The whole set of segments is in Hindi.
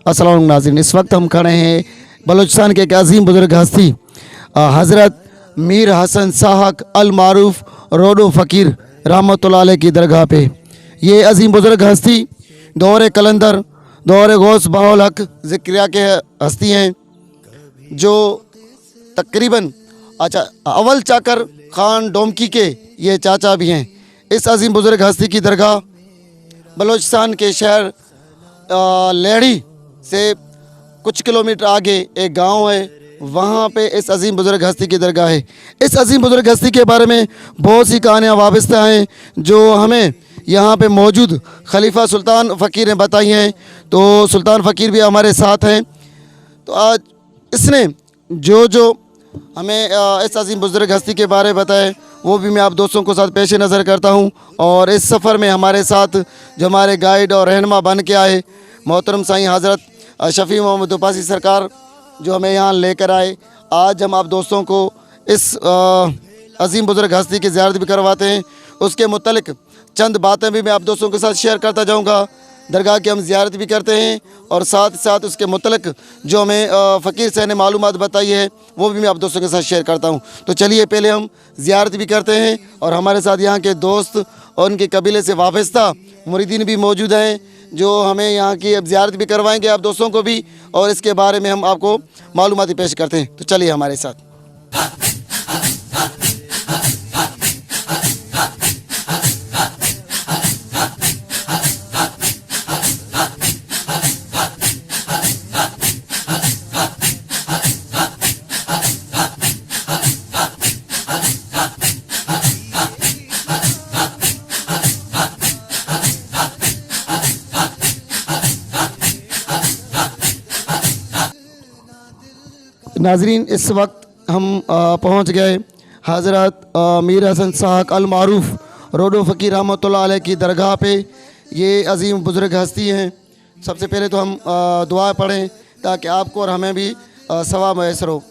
अस्सलाम वालेकुम नाज़रीन, इस वक्त हम खड़े हैं बलूचिस्तान के एक अजीम बुज़ुर्ग हस्ती हज़रत मीर हसन साहक अल मारूफ रोडो फ़कीर रहमतुल्लाह अलैह की दरगाह पे। ये अजीम बुज़ुर्ग हस्ती दौर कलंदर दौर गौस बाउल हक ज़िक्रिया के हस्ती हैं, जो तकरीबन अव्वल चाकर खान डोमकी के ये चाचा भी हैं। इस अजीम बुज़ुर्ग हस्ती की दरगाह बलूचिस्तान के शहर लेहड़ी से कुछ किलोमीटर आगे एक गांव है, वहाँ पे इस अजीम बुज़ुर्ग हस्ती की दरगाह है। इस अजीम बुज़ुर्ग हस्ती के बारे में बहुत सी कहानियाँ वाबस्ता हैं जो हमें यहाँ पे मौजूद खलीफा सुल्तान फ़कीर ने बताई हैं। तो सुल्तान फ़कीर भी हमारे साथ हैं। तो आज इसने जो हमें इस अजीम बुज़ुर्ग हस्ती के बारे में बताए वो भी मैं आप दोस्तों को साथ पेश नज़र करता हूँ। और इस सफ़र में हमारे साथ जो हमारे गाइड और रहनुमा बन के आए मोहतरम साईं हज़रत शफ़ी मोहम्मद उपासी सरकार जो हमें यहाँ लेकर आए। आज हम आप दोस्तों को इस अजीम बुज़ुर्ग हस्ती की ज़ियारत भी करवाते हैं, उसके मुतल्लिक चंद बातें भी मैं आप दोस्तों के साथ शेयर करता जाऊँगा। दरगाह की हम ज़ियारत भी करते हैं और साथ साथ उसके मुतल्लिक जो हमें फ़कीर से ने मालूमात बताई है वो भी मैं आप दोस्तों के साथ शेयर करता हूँ। तो चलिए पहले हम ज़ियारत भी करते हैं और हमारे साथ यहाँ के दोस्त और उनके कबीले से वाबस्ता मुरीदीन भी मौजूद हैं जो हमें यहाँ की अब ज़ियारत भी करवाएंगे आप दोस्तों को भी, और इसके बारे में हम आपको मालूमात पेश करते हैं। तो चलिए हमारे साथ। नाजरीन, इस वक्त हम पहुँच गए हज़रत मीर हसन साहक अल मारूफ रोडो फ़कीर रहमतुल्लाह अलैह की दरगाह पे। ये अजीम बुज़ुर्ग हस्ती हैं। सबसे पहले तो हम दुआ पढ़ें ताकि आपको और हमें भी सवाब मैसर हो।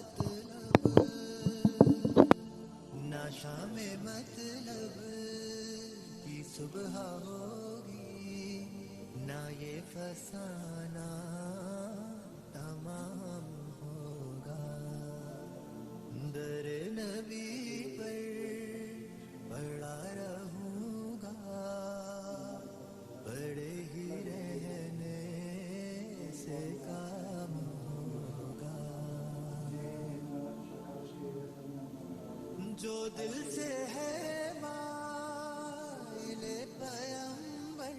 जो दिल से है माइले पैगंबर।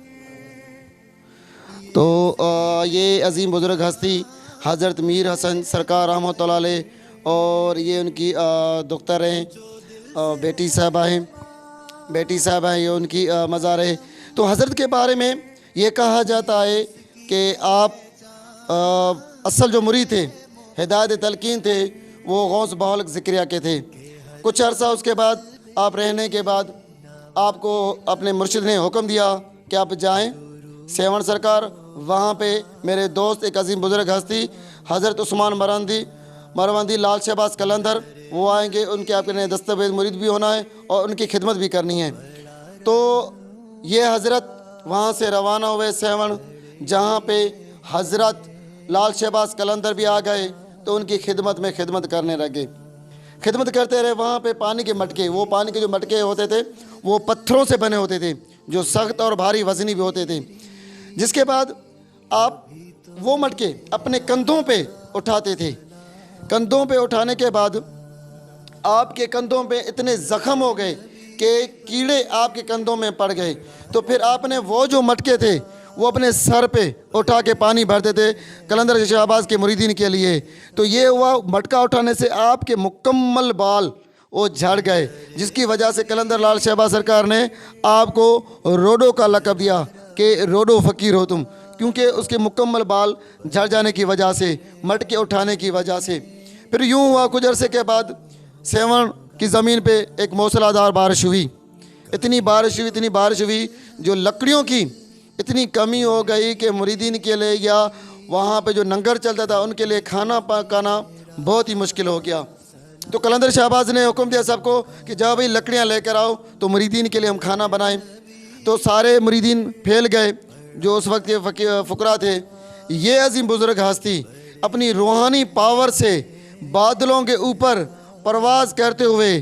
तो ये अजीम बुज़ुर्ग हस्ती हज़रत मीर हसन सरकार रहमतुल्लाह अलैह और ये उनकी दुख्तर हैं, बेटी साहबा हैं, ये उनकी मज़ार है। तो हज़रत के बारे में ये कहा जाता है कि आप असल जो मुरीद थे, हिदायत तलकीन थे, वो गौस बाउल ज़िक्रिया के थे। कुछ अर्सा उसके बाद आप रहने के बाद आपको अपने मुर्शिद ने हुक्म दिया कि आप जाएं सेवन सरकार। वहाँ पे मेरे दोस्त एक अजीम बुज़ुर्ग हस्ती हज़रत उस्मान मरवंदी लाल शहबाज कलंदर वो आएंगे, उनके आपके दस्तावेज़ मुरीद भी होना है और उनकी खिदमत भी करनी है। तो ये हज़रत वहाँ से रवाना हुए सेवन, जहाँ पे हज़रत लाल शहबाज कलंदर भी आ गए तो उनकी खिदमत में खिदमत करने लगे। खिदमत करते रहे। वहाँ पे पानी के मटके, वो पानी के जो मटके होते थे वो पत्थरों से बने होते थे जो सख्त और भारी वज़नी भी होते थे। जिसके बाद आप वो मटके अपने कंधों पे उठाते थे। कंधों पे उठाने के बाद आपके कंधों पे इतने ज़ख़म हो गए कि कीड़े आपके कंधों में पड़ गए। तो फिर आपने वो जो मटके थे वो अपने सर पे उठा के पानी भरते थे कलंदर शहबाज के मुरीदीन के लिए। तो ये हुआ, मटका उठाने से आपके मुकम्मल बाल वो झड़ गए, जिसकी वजह से कलंदर लाल शहबाज सरकार ने आपको रोडो का लक़ब दिया कि रोडो फ़कीर हो तुम, क्योंकि उसके मुकम्मल बाल झड़ जाने की वजह से, मटके उठाने की वजह से। फिर यूँ हुआ, कुछ अरसे के बाद सेवन की ज़मीन पे एक मूसलाधार बारिश हुई। इतनी बारिश हुई जो लकड़ियों की इतनी कमी हो गई कि मुरीदीन के लिए या वहाँ पे जो लंगर चलता था उनके लिए खाना पकाना बहुत ही मुश्किल हो गया। तो कलंदर शहबाज ने हुक्म दिया सबको कि जाओ भाई लकड़ियाँ लेकर आओ तो मुरीदीन के लिए हम खाना बनाएं। तो सारे मुरीदीन फैल गए जो उस वक्त के फ़ुकरा थे। ये अजीम बुजुर्ग हस्ती अपनी रूहानी पावर से बादलों के ऊपर परवाज़ करते हुए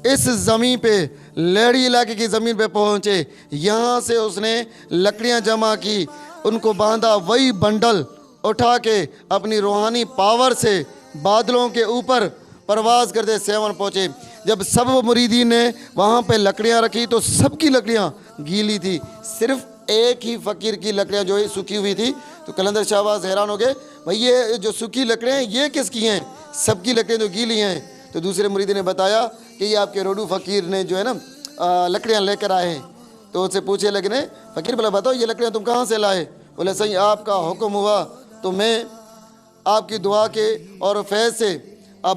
इस ज़मीन पे लेहड़ी इलाके की ज़मीन पे पहुँचे। यहाँ से उसने लकड़ियाँ जमा की, उनको बांधा, वही बंडल उठा के अपनी रूहानी पावर से बादलों के ऊपर परवाज़ करते सेवन पहुँचे। जब सब मुरीदीन ने वहाँ पे लकड़ियाँ रखी तो सबकी लकड़ियाँ गीली थी, सिर्फ एक ही फ़कीर की लकड़ियाँ जो है सूखी हुई थी। तो कलंदर शाहबाज हैरान हो गए, भाई ये जो सूखी लकड़ियाँ हैं ये किसकी हैं? सबकी लकड़ियाँ तो गीली हैं। तो दूसरे मुरीदी ने बताया कि ये आपके रोडू फ़कीर ने जो है ना लकड़ियाँ लेकर आए हैं। तो उससे पूछे लगने, फ़कीर बोला बताओ ये लकड़ियाँ तुम कहाँ से लाए? बोले सही आपका हुक्म हुआ तो मैं आपकी दुआ के और फैज़ से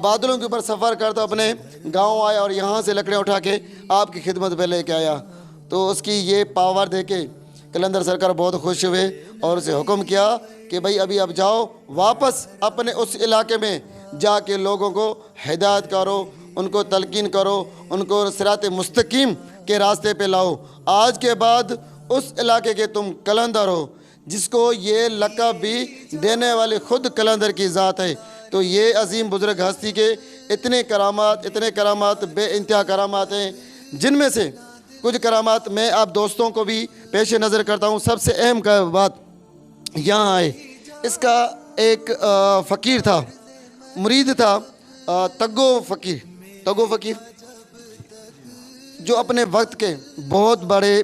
बादलों के ऊपर सफ़र करता अपने गांव आया और यहाँ से लकड़ियाँ उठा के आपकी खिदमत पे लेके आया। तो उसकी ये पावर देके कलंदर सरकार बहुत खुश हुए और उसे हुक्म किया कि भाई अभी अब जाओ, वापस अपने उस इलाके में जाके लोगों को हिदायत करो, उनको तलकीन करो, उनको सिरात मुस्तकीम के रास्ते पे लाओ। आज के बाद उस इलाके के तुम कलंदर हो, जिसको ये लक़ब भी देने वाले खुद कलंदर की ज़ात है। तो ये अजीम बुजुर्ग हस्ती के इतने करामात बेइंतहा करामात हैं, जिनमें से कुछ करामात मैं आप दोस्तों को भी पेश नज़र करता हूँ। सबसे अहम बात यहाँ आए, इसका एक फ़कीर था, मुरीद था, तग्गो फ़कीर जो अपने वक्त के बहुत बड़े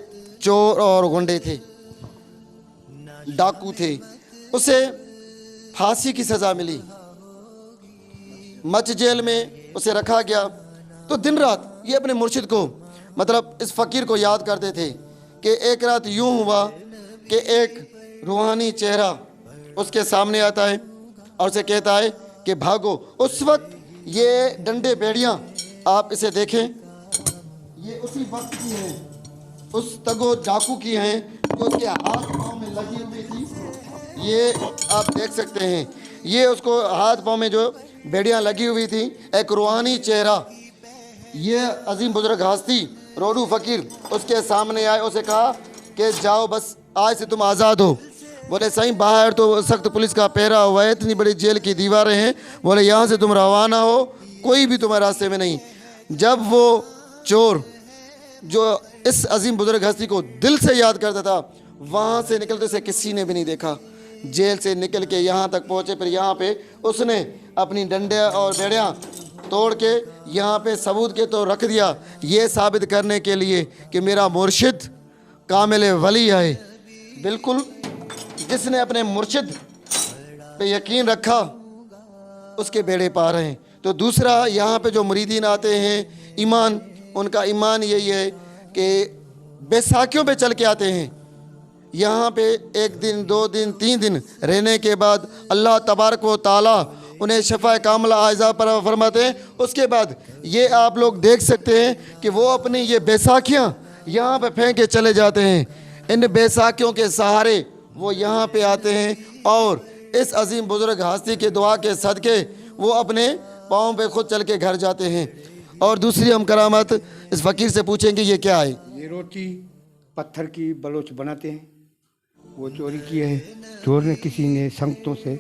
चोर और गुंडे थे, डाकू थे। उसे फांसी की सज़ा मिली, मच जेल में उसे रखा गया। तो दिन रात ये अपने मुर्शिद को, मतलब इस फ़कीर को याद करते थे कि एक रात यूं हुआ कि एक रूहानी चेहरा उसके सामने आता है और उसे कहता है कि भागो। उस वक्त ये डंडे बेड़ियाँ आप इसे देखें, ये उसी वक्त की हैं, उस तगो डाकू की हैं जो उसके हाथ पाँव में लगी हुई थी। ये आप देख सकते हैं, ये उसको हाथ पाँव में जो बेड़ियाँ लगी हुई थी, एक रूहानी चेहरा। ये अजीम बुजुर्ग हस्ती रोडू फ़कीर उसके सामने आए, उसे कहा कि जाओ बस आज से तुम आज़ाद हो। बोले सही बाहर तो सख्त पुलिस का पहरा हुआ है, इतनी बड़ी जेल की दीवारें हैं। बोले यहाँ से तुम रवाना हो, कोई भी तुम्हारे रास्ते में नहीं। जब वो चोर जो इस अजीम बुजुर्ग हस्ती को दिल से याद करता था, वहाँ से निकलते से किसी ने भी नहीं देखा। जेल से निकल के यहाँ तक पहुँचे, फिर यहाँ पे उसने अपनी डंडे और बेड़ियाँ तोड़ के यहाँ पे सबूत के तो रख दिया, ये साबित करने के लिए कि मेरा मुर्शिद कामिल वली है। बिल्कुल जिसने अपने मुर्शिद पे यकीन रखा उसके बेड़े पार हैं। तो दूसरा यहाँ पे जो मुरीदीन आते हैं, ईमान, उनका ईमान यही है कि बैसाखियों पे चल के आते हैं। यहाँ पे 1 दिन 2 दिन 3 दिन रहने के बाद अल्लाह तबारक व तआला उन्हें शफ़ा कामिला आयज़ा पर फरमाते हैं। उसके बाद ये आप लोग देख सकते हैं कि वो अपनी ये बैसाखियाँ यहाँ पे फेंक के चले जाते हैं। इन बैसाखियों के सहारे वो यहाँ पे आते हैं और इस अजीम बुजुर्ग हस्ती के दुआ के सदके वो अपने पाँव पे खुद चल के घर जाते हैं। और दूसरी हम करामत इस फ़कीर से पूछेंगे ये क्या है? ये रोटी पत्थर की बलोच बनाते हैं, वो चोरी की है। चोर ने किसी ने संगतों से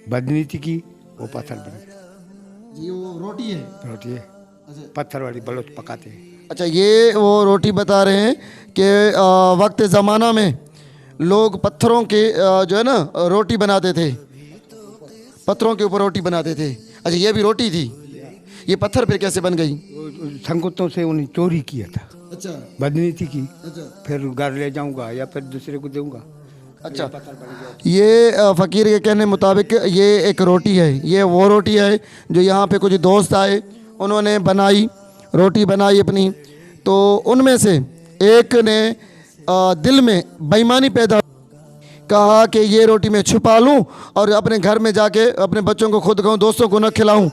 बदनीति की, वो पत्थर बन गया। ये वो रोटी है? रोटी है, पत्थर वाली बलोच पकाते हैं। अच्छा, ये वो रोटी बता रहे हैं कि वक्त ज़माना में लोग पत्थरों के जो है ना रोटी बनाते थे, पत्थरों के ऊपर रोटी बनाते थे। अच्छा, ये भी रोटी थी, ये पत्थर फिर कैसे बन गई? संगतों से उन्हें चोरी किया था, अच्छा, बदनीति की, अच्छा, फिर घर ले जाऊंगा या फिर दूसरे को दूंगा। अच्छा। ये फ़कीर के कहने मुताबिक ये एक रोटी है, ये वो रोटी है जो यहाँ पे कुछ दोस्त आए, उन्होंने बनाई, रोटी बनाई अपनी। तो उनमें से एक ने दिल में बेईमानी पैदा, कहा कि ये रोटी मैं छुपा लूँ और अपने घर में जाके अपने बच्चों को खुद खाऊँ, दोस्तों को न खिलाऊँ।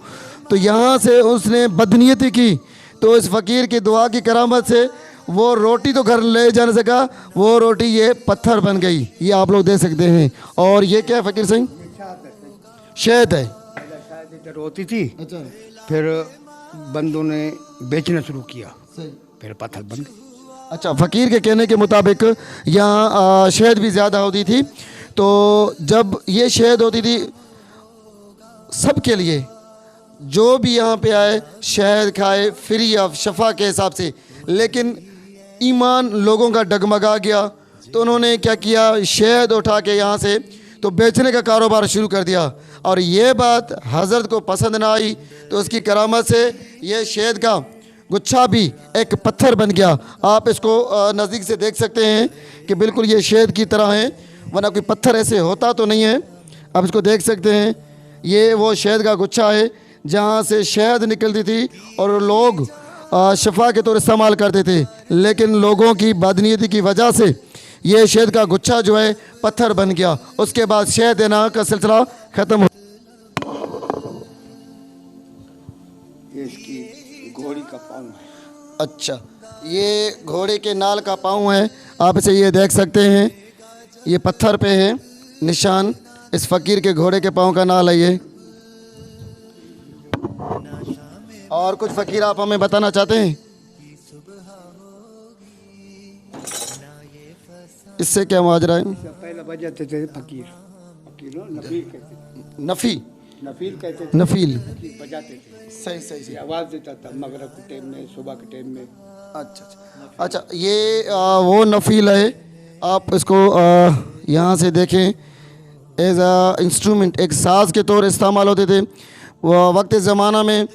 तो यहाँ से उसने बदनीयती की। तो इस फ़कीर की दुआ की करामत से वो रोटी तो घर ले जा नहीं सका, वो रोटी ये पत्थर बन गई। ये आप लोग देख सकते हैं। और ये क्या है फ़कीर सिंह? शहद है। इधर होती थी, अच्छा, फिर बंदों ने बेचना शुरू किया, फिर पत्थर बन गई। अच्छा, फ़कीर के कहने के मुताबिक यहाँ शहद भी ज़्यादा होती थी, तो जब ये शहद होती थी सबके लिए, जो भी यहाँ पे आए शहद खाए फ्री ऑफ शफा के हिसाब से, लेकिन ईमान लोगों का डगमगा गया तो उन्होंने क्या किया, शहद उठा के यहाँ से तो बेचने का कारोबार शुरू कर दिया। और ये बात हज़रत को पसंद ना आई तो उसकी करामत से ये शहद का गुच्छा भी एक पत्थर बन गया। आप इसको नज़दीक से देख सकते हैं कि बिल्कुल ये शहद की तरह है, वरना कोई पत्थर ऐसे होता तो नहीं है। आप इसको देख सकते हैं, ये वो शहद का गुच्छा है जहाँ से शहद निकलती थी और लोग शफा के तौर इस्तेमाल करते थे, लेकिन लोगों की बदनीयती की वजह से ये शहद का गुच्छा जो है पत्थर बन गया। उसके बाद शहद देना का सिलसिला ख़त्म हो। ये इसकी घोड़ी का पाँव है। अच्छा, ये घोड़े के नाल का पाँव है। आप इसे ये देख सकते हैं, ये पत्थर पे है निशान, इस फ़कीर के घोड़े के पाँव का नाल है ये। और कुछ फ़कीर आप हमें बताना चाहते हैं? इससे क्या माजरा है? पहले बजाते थे फकीर, फकीर नफील कहते थे, नफ़ी, नफील कहते थे, नफील, बजाते थे। सही सही सही। आवाज़ देता था मगरिब के टाइम में, सुबह के टाइम में। अच्छा अच्छा अच्छा, ये वो नफील है। आप इसको यहाँ से देखें, एज आ इंस्ट्रूमेंट, एक साज के तौर इस्तेमाल होते थे। वो वक्त ज़माना में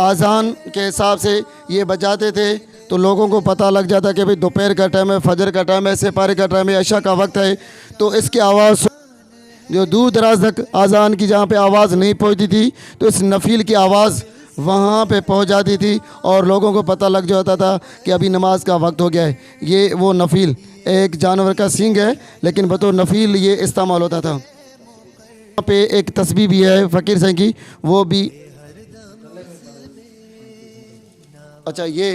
आज़ान के हिसाब से ये बजाते थे तो लोगों को पता लग जाता कि भाई दोपहर का टाइम है, फजर का टाइम है, सेपारे का टाइम है, अशा का वक्त है। तो इसकी आवाज़ जो दूर दराज तक आज़ान की जहाँ पे आवाज़ नहीं पहुँचती थी तो इस नफील की आवाज़ वहाँ पे पहुँच जाती थी और लोगों को पता लग जाता था कि अभी नमाज का वक्त हो गया है। ये वो नफील एक जानवर का सींग है, लेकिन बतौर नफील ये इस्तेमाल होता था। यहाँ पे एक तस्बीह भी है फ़कीर साईं की, वो भी। अच्छा, ये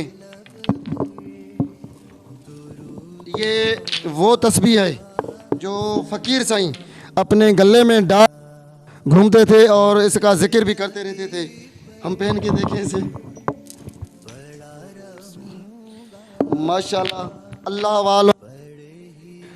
वो तस्बीह है जो फ़कीर साईं अपने गले में डाल घूमते थे और इसका जिक्र भी करते रहते थे। हम पहन के देखें इसे, माशाल्लाह। अल्लाह वालों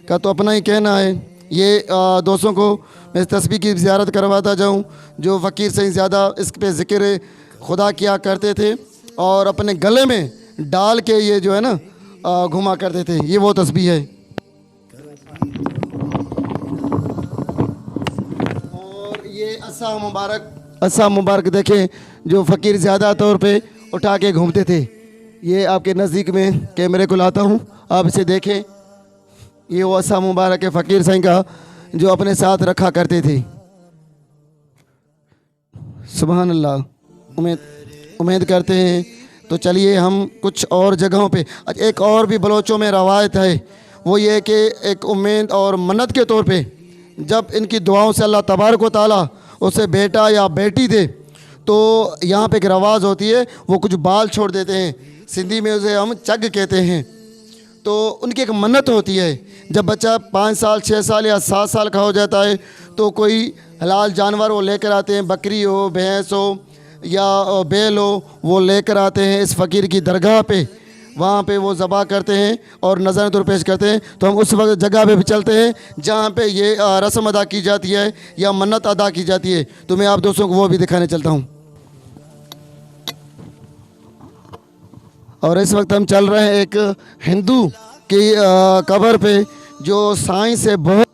का तो अपना ही कहना है। ये दोस्तों को मैं इस तस्बीह की ज़ियारत करवाता जाऊं जो फ़कीर साईं ज़्यादा इस पे ज़िक्र खुदा किया करते थे और अपने गले में डाल के ये जो है ना घुमा करते थे। ये वो तस्बीह है। और ये असा मुबारक देखें जो फ़कीर ज़्यादा तौर पे उठा के घूमते थे। ये आपके नज़दीक में कैमरे को लाता हूँ, आप इसे देखें। ये वो असा मुबारक है फ़कीर साईं का जो अपने साथ रखा करते थे। सुभान अल्लाह। उम्मीद करते हैं। तो चलिए हम कुछ और जगहों पे, एक और भी बलोचों में रवायत है, वो ये कि एक उम्मीद और मन्नत के तौर पे जब इनकी दुआओं से अल्लाह तबारक व तआला उसे बेटा या बेटी दे तो यहाँ पे एक रवाज होती है, वो कुछ बाल छोड़ देते हैं, सिंधी में उसे हम चग कहते हैं। तो उनकी एक मन्नत होती है, जब बच्चा 5 साल 6 साल या 7 साल का हो जाता है तो कोई हलाल जानवर वो लेकर आते हैं, बकरी हो, भैंस हो या बैल हो, वो लेकर आते हैं इस फ़कीर की दरगाह पे। वहाँ पे वो ज़बा करते हैं और नज़र तौर पेश करते हैं। तो हम उस वक्त जगह पे भी चलते हैं जहाँ पे ये रस्म अदा की जाती है या मन्नत अदा की जाती है। तो मैं आप दोस्तों को वो भी दिखाने चलता हूँ। और इस वक्त हम चल रहे हैं एक हिंदू की कब्र पे जो साईं से बहुत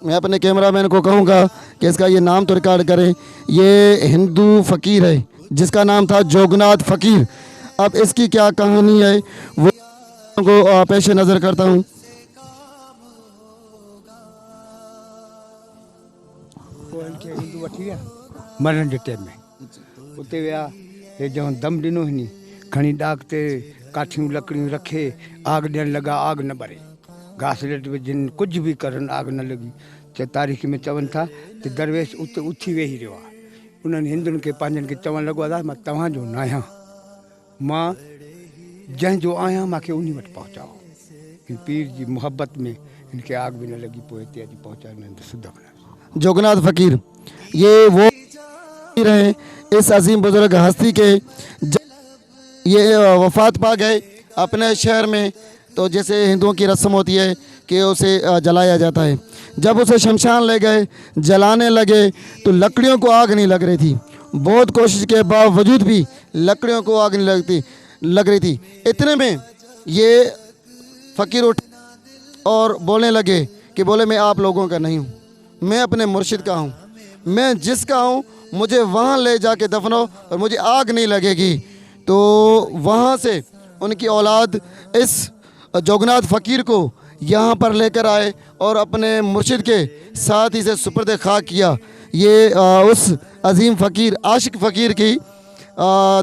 मैं अपने कैमरामैन को कहूँगा कि इसका ये नाम तो रिकॉर्ड करें। ये हिंदू फ़कीर है जिसका नाम था जोगनाथ फ़कीर। अब इसकी क्या कहानी है वो को पेश नज़र करता हूँ। हिंदू वठी विया मरण जे टाइम में, उते विया, हे जऊं दम ॾिनो हिनी खणी ॾाग ते काठियूं लकड़ियूं रखे आग ॾियणु लॻा, आग न ॿरे, घासलेट विझनि, कुझु बि करनि, आग न लॻी। त तारीख़ में चवनि था त दरवेश उते उथी वेही रहियो आहे। उन्हनि हिंदुनि खे पंहिंजनि खे चवणु लॻो आहे मां तव्हांजो न आहियां, मां जंहिंजो आहियां मूंखे उन वटि पहुचाओ। हिन पीर जी मोहबत में हिनखे आग बि न लॻी, पोइ हिते अची पहुचायो। जोगनाथ फ़कीर ये वो फ़कीर हैं इस अजीम बुजुर्ग हस्ती के ये वफात पा गए अपने शहर में, तो जैसे हिंदुओं की रस्म होती है कि उसे जलाया जाता है। जब उसे शमशान ले गए, जलाने लगे, तो लकड़ियों को आग नहीं लग रही थी। बहुत कोशिश के बावजूद भी लकड़ियों को आग नहीं लग रही थी। इतने में ये फ़कीर उठ और बोलने लगे कि बोले मैं आप लोगों का नहीं हूँ, मैं अपने मुर्शिद का हूँ, मैं जिसका हूँ मुझे वहाँ ले जाके दफनाओ और मुझे आग नहीं लगेगी। तो वहाँ से उनकी औलाद इस जोगनाथ फ़कीर को यहाँ पर लेकर आए और अपने मुर्शिद के साथ इसे सुपर्द खाक किया। ये उस अजीम फ़कीर आशिक फ़कीर की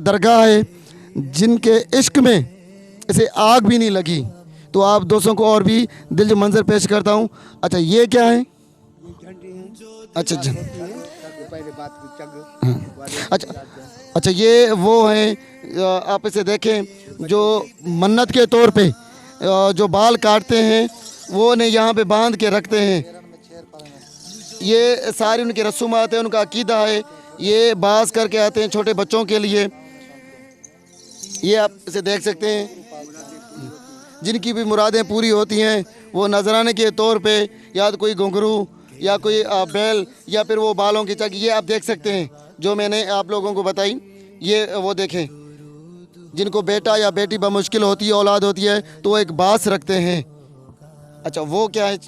दरगाह है जिनके इश्क में इसे आग भी नहीं लगी। तो आप दोस्तों को और भी दिल मंजर पेश करता हूँ। अच्छा ये क्या है? अच्छा अच्छा अच्छा अच्छा ये वो हैं, आप इसे देखें जो मन्नत के तौर पे जो बाल काटते हैं वो ने यहाँ पे बांध के रखते हैं। ये सारी उनकी रसूमात है, उनका अकीदा है। ये बास करके आते हैं छोटे बच्चों के लिए। ये आप इसे देख सकते हैं, जिनकी भी मुरादें पूरी होती हैं वो नजराने के तौर पे या तो कोई घुंघरू या कोई बैल या फिर वो बालों की चक, ये आप देख सकते हैं जो मैंने आप लोगों को बताई। ये वो देखें, जिनको बेटा या बेटी बमुश्किल होती है, औलाद होती है, तो वो एक बास रखते हैं। अच्छा वो क्या है?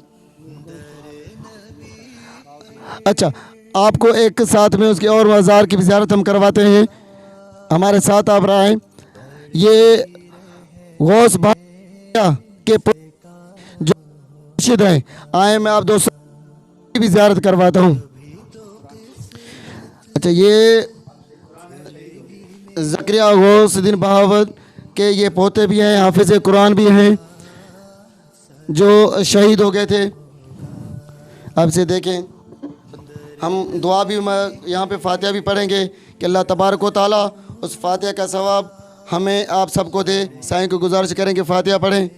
अच्छा आपको एक साथ में उसके और मज़ार की ज़ियारत हम करवाते हैं। हमारे साथ आप रहे हैं। ये गौस के जो मुर्शिद हैं, आए मैं आप दोस्तों की भी ज़ियारत करवाता हूँ। अच्छा ये ज़करिया गौसुद्दीन बहावत के ये पोते भी हैं, हाफिज़ कुरान भी हैं जो शहीद हो गए थे। अब से देखें, हम दुआ भी यहाँ पे फातिहा भी पढ़ेंगे कि अल्लाह तबारक व तआला उस फातिहा का सवाब हमें आप सबको दे। साईं को गुजारिश करेंगे फातिहा पढ़ें।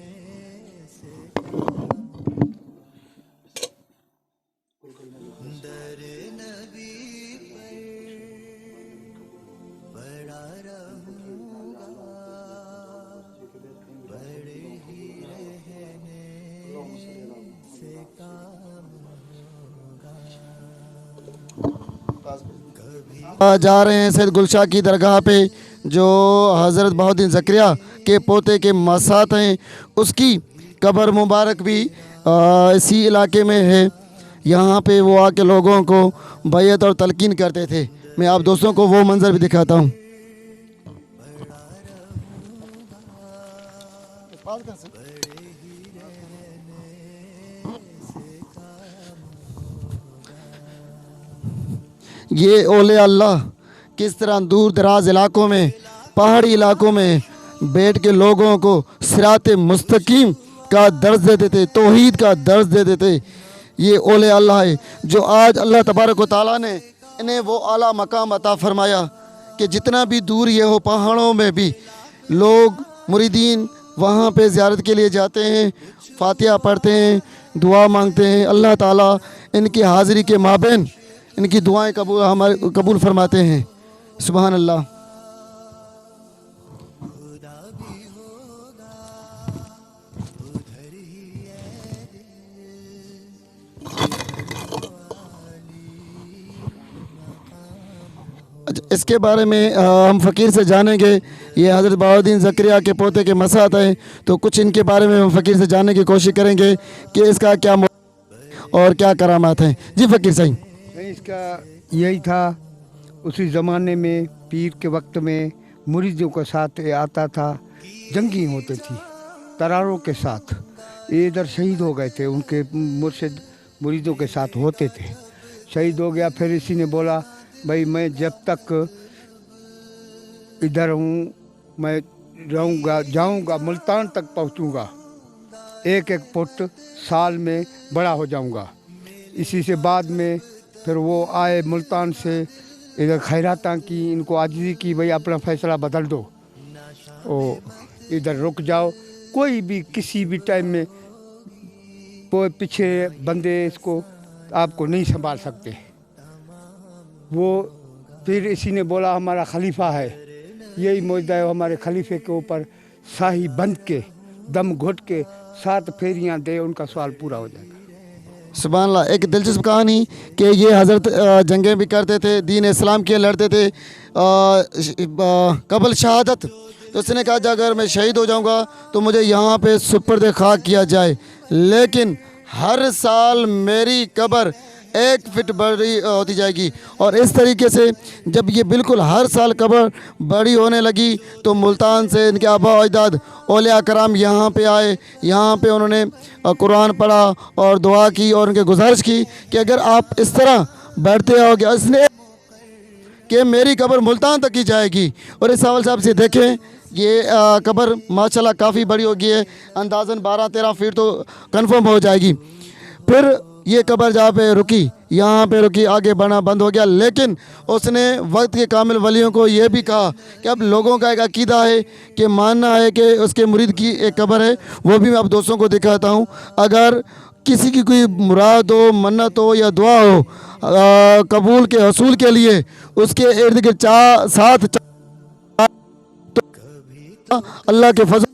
जा रहे हैं सैयद गुलशाह की दरगाह पे जो हज़रत बहाउद्दीन ज़करिया के पोते के मसात हैं, उसकी कब्र मुबारक भी इसी इलाके में है। यहाँ पे वो आके लोगों को बैयत और तलकीन करते थे। मैं आप दोस्तों को वो मंज़र भी दिखाता हूँ। ये ओले अल्लाह किस तरह दूर दराज इलाकों में, पहाड़ी इलाकों में बैठ के लोगों को सिरात मुस्तकीम का दर्ज देते थे, तौहीद का दर्ज देते थे। ये ओले अल्लाह है जो आज अल्लाह तबारक व तआला ने इन्हें वो आला मकाम अता फरमाया कि जितना भी दूर ये हो, पहाड़ों में भी लोग मुरीदीन वहाँ पे ज़ियारत के लिए जाते हैं, फातिहा पढ़ते हैं, दुआ मांगते हैं। अल्लाह ताला इनकी हाज़िरी के माबैन इनकी दुआएं कबूल फरमाते हैं। सुभान अल्लाह। अच्छा इसके बारे में हम फ़कीर से जानेंगे। ये हज़रत बहाउद्दीन ज़करिया के पोते के मसात हैं, तो कुछ इनके बारे में हम फ़कीर से जानने की कोशिश करेंगे कि इसका क्या और क्या करामात हैं। जी फ़कीर सही। इसका यही था, उसी ज़माने में पीर के वक्त में मुरीदों के साथ आता था, जंगी होती थी तरारों के साथ। ये इधर शहीद हो गए थे, उनके मुर्शिद मुरीदों के साथ होते थे। शहीद हो गया, फिर इसी ने बोला भाई मैं जब तक इधर हूँ मैं रहूँगा, जाऊँगा, मुल्तान तक पहुँचूँगा, एक एक फुट साल में बड़ा हो जाऊँगा। इसी से बाद में फिर वो आए मुल्तान से, इधर खैराता की, इनको आजिज़ी की भाई अपना फ़ैसला बदल दो, ओ इधर रुक जाओ, कोई भी किसी भी टाइम में कोई पीछे बंदे इसको आपको नहीं संभाल सकते। वो फिर इसी ने बोला हमारा खलीफा है, यही मौजूदा है, हमारे खलीफे के ऊपर शाही बंद के दम घुट के 7 फेरियां दे, उनका सवाल पूरा हो जाएगा। सुभान अल्लाह। एक दिलचस्प कहानी कि ये हज़रत जंगें भी करते थे, दीन इस्लाम के लड़ते थे कबल शहादत। तो उसने कहा अगर मैं शहीद हो जाऊंगा तो मुझे यहाँ पे सुपुर्द खाक किया जाए, लेकिन हर साल मेरी कब्र 1 फीट बड़ी होती जाएगी। और इस तरीके से जब ये बिल्कुल हर साल कब्र बड़ी होने लगी तो मुल्तान से इनके आबा अजदाद औलिया कराम यहाँ पे आए। यहाँ पे उन्होंने कुरान पढ़ा और दुआ की और उनके गुजारिश की कि अगर आप इस तरह बैठते रहोगे, इसने कि मेरी कब्र मुल्तान तक की जाएगी। और इस हवाले से आप से देखें, ये कब्र माशाल्लाह काफ़ी बड़ी होगी है, अंदाज़न 12-13 फीट तो कंफर्म हो जाएगी। फिर ये कब्र जहाँ पे रुकी, यहाँ पे रुकी, आगे बढ़ना बंद हो गया। लेकिन उसने वक्त के कामिल वलियों को ये भी कहा कि अब लोगों का एक अकीदा है कि मानना है कि उसके मुरीद की एक कब्र है, वो भी मैं आप दोस्तों को दिखाता हूँ। अगर किसी की कोई मुराद हो, मन्नत हो या दुआ हो कबूल के हसूल के लिए, उसके इर्द गिर्द 7 अल्लाह के फजल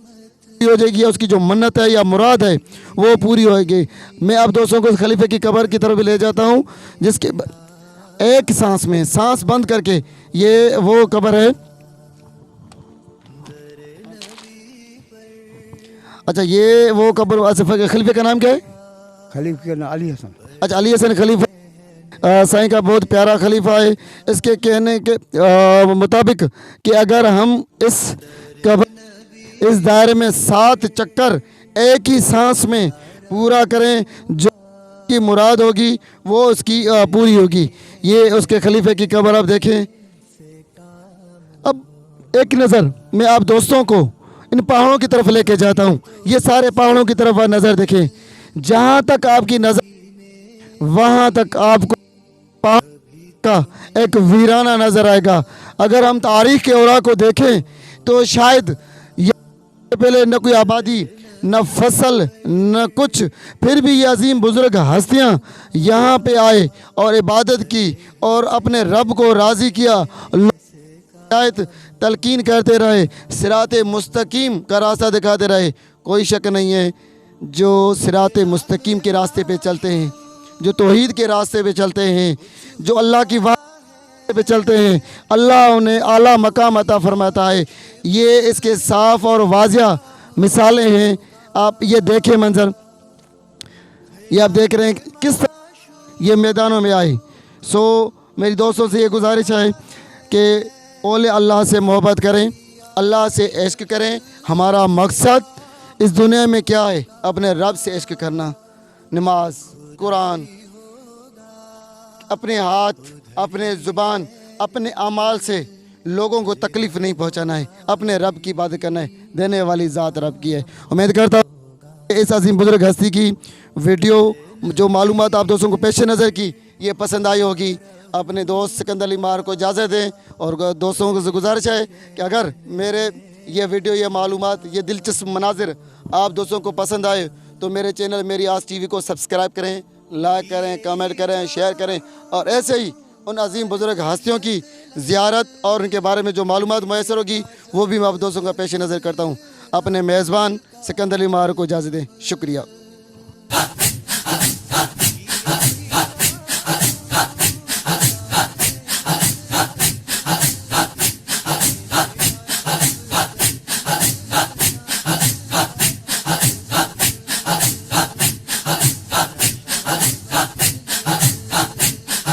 हो जाएगी, उसकी जो मन्नत है या मुराद है वो पूरी होगी। मैं आप दोस्तों को खलीफे की कब्र की तरफ ले जाता हूँ, जिसके एक सांस में सांस बंद करके ये वो कब्र है। अच्छा, ये वो कब्र, खलीफे का नाम क्या है? खलीफे का नाम अली हसन। अच्छा, अली हसन खलीफा साईं का बहुत प्यारा खलीफा है। इसके कहने के मुताबिक कि अगर हम इस दायरे में 7 चक्कर एक ही सांस में पूरा करें, जो की मुराद होगी वो उसकी पूरी होगी। ये उसके खलीफे की कब्र आप देखें। अब एक नज़र मैं आप दोस्तों को इन पहाड़ों की तरफ लेके जाता हूँ। ये सारे पहाड़ों की तरफ नज़र देखें, जहाँ तक आपकी नज़र वहाँ तक आपको पहाड़ का एक वीराना नज़र आएगा। अगर हम तारीख के औरा को देखें तो शायद पहले न कोई आबादी, न फसल, न कुछ, फिर भी ये अजीम बुज़ुर्ग हस्तियाँ यहाँ पे आए और इबादत की और अपने रब को राज़ी किया, हिदायत तलकीन करते रहे, सिराते मुस्तकीम का रास्ता दिखाते रहे। कोई शक नहीं है, जो सिराते मुस्तकीम के रास्ते पे चलते हैं, जो तौहीद के रास्ते पे चलते हैं, जो अल्लाह की पे चलते हैं, अल्लाह उन्हें आला मकाम अता फरमाता है। ये इसके साफ़ और वाज़िया मिसालें हैं। आप ये देखें मंज़र, ये आप देख रहे हैं किस तरह ये मैदानों में आए। सो मेरी दोस्तों से ये गुजारिश है कि ओले अल्लाह से मोहब्बत करें, अल्लाह से इश्क करें। हमारा मकसद इस दुनिया में क्या है? अपने रब से इश्क करना। नमाज, कुरान, अपने हाथ, अपने ज़ुबान, अपने अमाल से लोगों को तकलीफ़ नहीं पहुंचाना है, अपने रब की इबादत करना है। देने वाली ज़ात रब की है। उम्मीद करता हूँ इस अजीम बुजुर्ग हस्ती की वीडियो जो मालूमात आप दोस्तों को पेश नज़र की ये पसंद आई होगी। अपने दोस्त सिकंदर अली मार को इजाज़त दें और दोस्तों को गुजारिश है कि अगर मेरे ये वीडियो, ये मालूमात, ये दिलचस्प मनाजिर आप दोस्तों को पसंद आए तो मेरे चैनल मेरी आस टीवी को सब्सक्राइब करें, लाइक करें, कमेंट करें, शेयर करें और ऐसे ही उन अजीम बुजुर्ग हस्तियों की ज़ियारत और उनके बारे में जो मालूमात मैसर होगी वो भी मैं आप दोस्तों का पेश नज़र करता हूँ। अपने मेज़बान सिकंदर अली मार को इजाज़त दें। शुक्रिया।